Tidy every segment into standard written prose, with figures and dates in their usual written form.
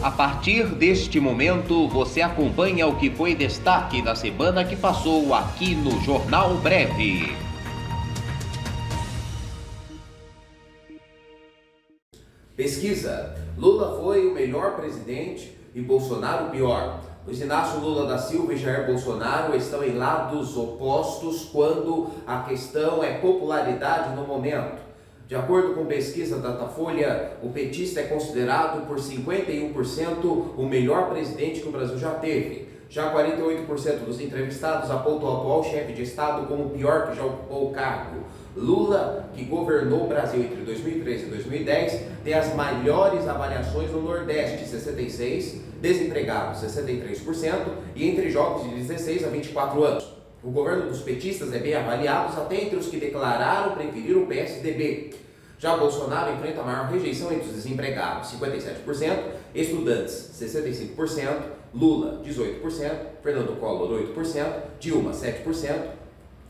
A partir deste momento, você acompanha o que foi destaque na semana que passou aqui no Jornal Breve. Pesquisa: Lula foi o melhor presidente e Bolsonaro o pior. Luiz Inácio Lula da Silva e Jair Bolsonaro estão em lados opostos quando a questão é popularidade no momento. De acordo com pesquisa da Datafolha, o petista é considerado por 51% o melhor presidente que o Brasil já teve. Já 48% dos entrevistados apontam o atual chefe de Estado como o pior que já ocupou o cargo. Lula, que governou o Brasil entre 2013 e 2010, tem as maiores avaliações no Nordeste, 66%, desempregados, 63%, e entre jovens de 16 a 24 anos. O governo dos petistas é bem avaliado até entre os que declararam preferir o PSDB. Já Bolsonaro enfrenta a maior rejeição entre os desempregados, 57%, estudantes, 65%, Lula, 18%, Fernando Collor, 8%, Dilma, 7%,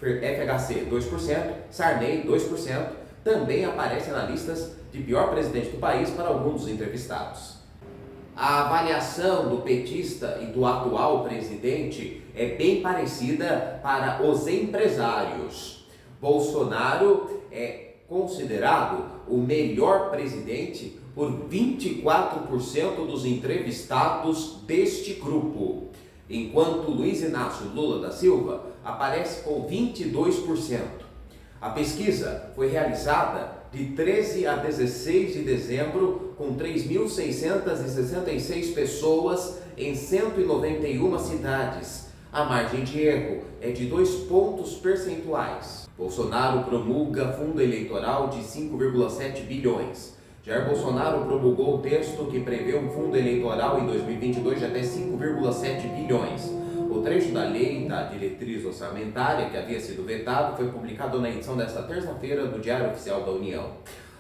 FHC, 2%, Sarney, 2%, também aparecem na listas de pior presidente do país para alguns dos entrevistados. A avaliação do petista e do atual presidente é bem parecida para os empresários. Bolsonaro é considerado o melhor presidente por 24% dos entrevistados deste grupo, enquanto Luiz Inácio Lula da Silva aparece com 22%. A pesquisa foi realizada de 13 a 16 de dezembro com 3.666 pessoas em 191 cidades. A margem de erro é de 2 pontos percentuais. Bolsonaro promulga fundo eleitoral de 5,7 bilhões. Jair Bolsonaro promulgou o texto que prevê um fundo eleitoral em 2022 de até 5,7 bilhões. O trecho da lei da diretriz orçamentária que havia sido vetado foi publicado na edição desta terça-feira do Diário Oficial da União.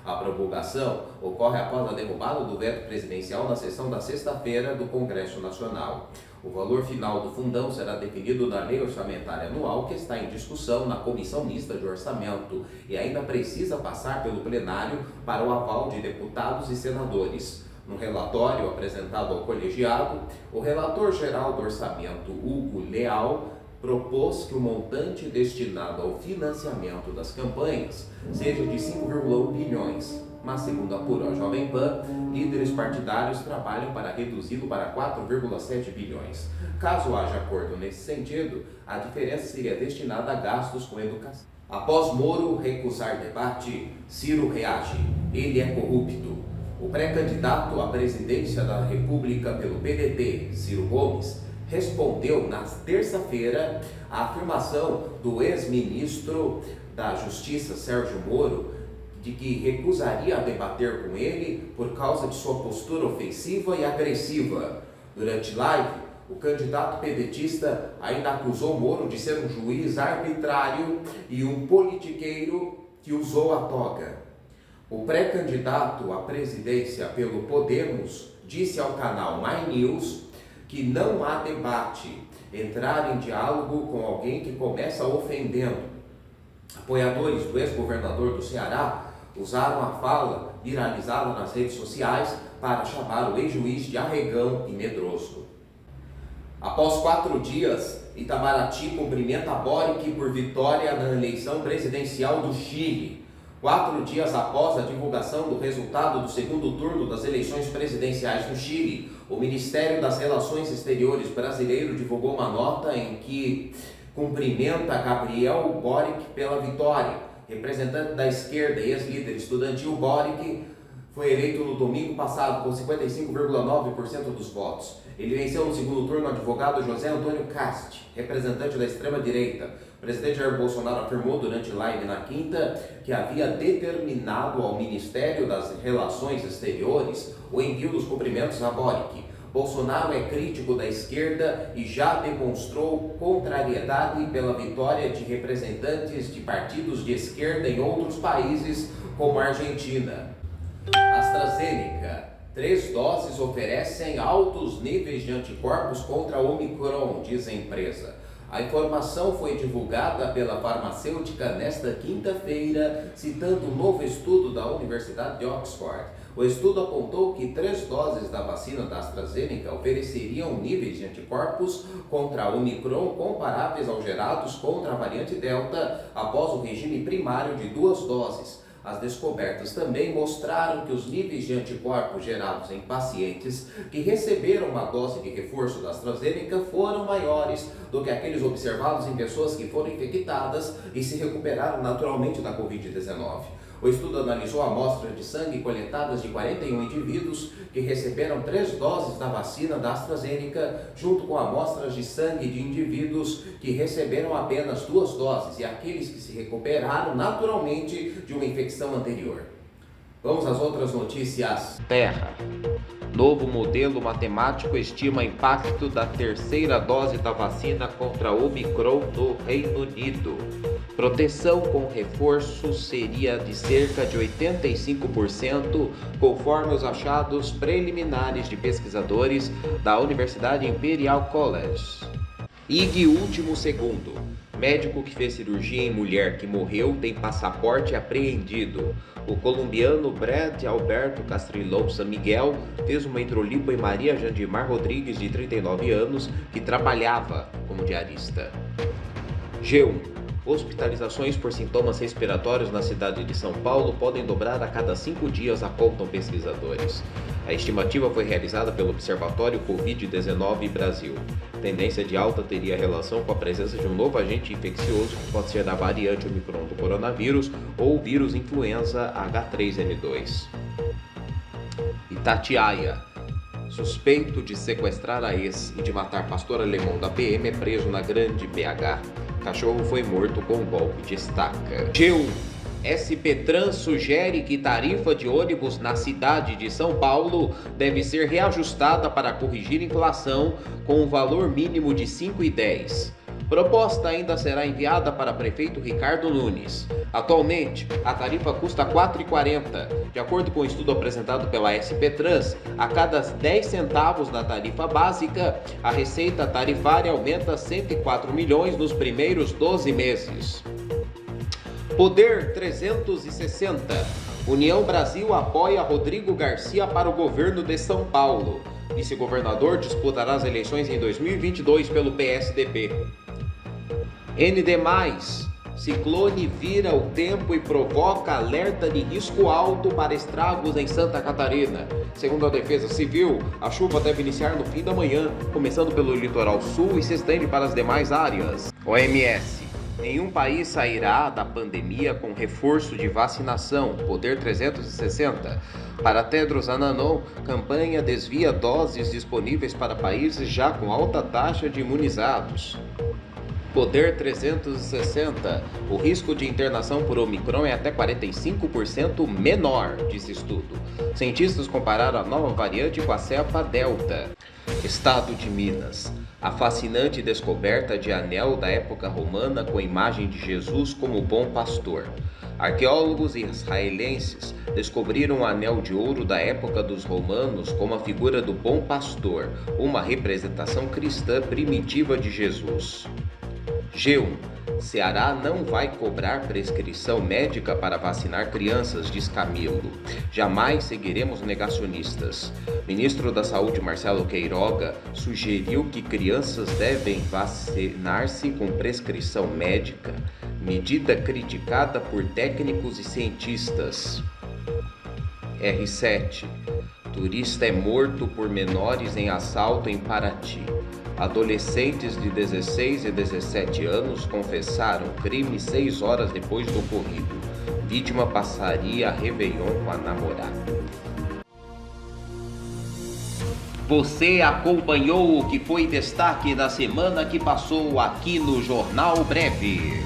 A promulgação ocorre após a derrubada do veto presidencial na sessão da sexta-feira do Congresso Nacional. O valor final do fundão será definido na lei orçamentária anual que está em discussão na Comissão Mista de Orçamento e ainda precisa passar pelo plenário para o aval de deputados e senadores. No relatório apresentado ao colegiado, o relator-geral do orçamento, Hugo Leal, propôs que o montante destinado ao financiamento das campanhas seja de 5,1 bilhões, mas segundo apurou a Jovem Pan, líderes partidários trabalham para reduzi-lo para 4,7 bilhões. Caso haja acordo nesse sentido, a diferença seria destinada a gastos com educação. Após Moro recusar debate, Ciro reage. Ele é corrupto. O pré-candidato à presidência da República pelo PDT, Ciro Gomes, respondeu na terça-feira à afirmação do ex-ministro da Justiça, Sérgio Moro, de que recusaria debater com ele por causa de sua postura ofensiva e agressiva. Durante live, o candidato pedetista ainda acusou Moro de ser um juiz arbitrário e um politiqueiro que usou a toga. O pré-candidato à presidência pelo Podemos disse ao canal My News que não há debate, entrar em diálogo com alguém que começa ofendendo. Apoiadores do ex-governador do Ceará usaram a fala viralizada nas redes sociais para chamar o ex-juiz de arregão e medroso. Após 4 dias, Itamaraty cumprimenta Boric por vitória na eleição presidencial do Chile. 4 dias após a divulgação do resultado do segundo turno das eleições presidenciais no Chile, o Ministério das Relações Exteriores brasileiro divulgou uma nota em que cumprimenta Gabriel Boric pela vitória. Representante da esquerda e ex-líder estudantil, Boric foi eleito no domingo passado com 55,9% dos votos. Ele venceu no segundo turno o advogado José Antônio Cast, representante da extrema-direita. O presidente Jair Bolsonaro afirmou durante live na quinta que havia determinado ao Ministério das Relações Exteriores o envio dos cumprimentos a Boric. Bolsonaro é crítico da esquerda e já demonstrou contrariedade pela vitória de representantes de partidos de esquerda em outros países, como a Argentina. AstraZeneca. 3 doses oferecem altos níveis de anticorpos contra o Omicron, diz a empresa. A informação foi divulgada pela farmacêutica nesta quinta-feira, citando um novo estudo da Universidade de Oxford. O estudo apontou que 3 doses da vacina da AstraZeneca ofereceriam níveis de anticorpos contra a Omicron comparáveis aos gerados contra a variante Delta após o regime primário de 2 doses. As descobertas também mostraram que os níveis de anticorpos gerados em pacientes que receberam uma dose de reforço da AstraZeneca foram maiores do que aqueles observados em pessoas que foram infectadas e se recuperaram naturalmente da Covid-19. O estudo analisou amostras de sangue coletadas de 41 indivíduos que receberam 3 doses da vacina da AstraZeneca, junto com amostras de sangue de indivíduos que receberam apenas 2 doses e aqueles que se recuperaram naturalmente de uma infecção anterior. Vamos às outras notícias. Terra. Novo modelo matemático estima impacto da 3ª dose da vacina contra Omicron no Reino Unido. Proteção com reforço seria de cerca de 85%, conforme os achados preliminares de pesquisadores da Universidade Imperial College. IG último segundo. Médico que fez cirurgia em mulher que morreu tem passaporte apreendido. O colombiano Brad Alberto Castrillo San Miguel fez uma hidrolipo em Maria Jandimar Rodrigues, de 39 anos, que trabalhava como diarista. G1. Hospitalizações por sintomas respiratórios na cidade de São Paulo podem dobrar a cada 5 dias, apontam pesquisadores. A estimativa foi realizada pelo Observatório Covid-19 Brasil. Tendência de alta teria relação com a presença de um novo agente infeccioso que pode ser da variante Omicron do coronavírus ou vírus influenza H3N2. Itatiaia. Suspeito de sequestrar a ex e de matar pastor alemão da PM é preso na Grande BH. Cachorro foi morto com um golpe de estaca. G1. SP Trans sugere que tarifa de ônibus na cidade de São Paulo deve ser reajustada para corrigir inflação com um valor mínimo de R$ 5,10. Proposta ainda será enviada para prefeito Ricardo Nunes. Atualmente, a tarifa custa R$ 4,40. De acordo com o estudo apresentado pela SP Trans, a cada 10 centavos na tarifa básica, a receita tarifária aumenta 104 milhões nos primeiros 12 meses. Poder 360. União Brasil apoia Rodrigo Garcia para o governo de São Paulo. Vice-governador disputará as eleições em 2022 pelo PSDB. ND+. Ciclone vira o tempo e provoca alerta de risco alto para estragos em Santa Catarina. Segundo a Defesa Civil, a chuva deve iniciar no fim da manhã, começando pelo litoral sul e se estende para as demais áreas. OMS. Nenhum país sairá da pandemia com reforço de vacinação. Poder 360. Para Tedros Adhanom, campanha desvia doses disponíveis para países já com alta taxa de imunizados. Poder 360. O risco de internação por Omicron é até 45% menor, diz estudo. Cientistas compararam a nova variante com a cepa Delta. Estado de Minas. A fascinante descoberta de anel da época romana com imagem de Jesus como bom pastor. Arqueólogos israelenses descobriram um anel de ouro da época dos romanos com a figura do bom pastor, uma representação cristã primitiva de Jesus. G1. Ceará não vai cobrar prescrição médica para vacinar crianças, diz Camilo. Jamais seguiremos negacionistas. Ministro da Saúde Marcelo Queiroga sugeriu que crianças devem vacinar-se com prescrição médica, medida criticada por técnicos e cientistas. R7. Turista é morto por menores em assalto em Paraty. Adolescentes de 16 e 17 anos confessaram crime 6 horas depois do ocorrido. Vítima passaria Réveillon com a namorada. Você acompanhou o que foi destaque da semana que passou aqui no Jornal Breve.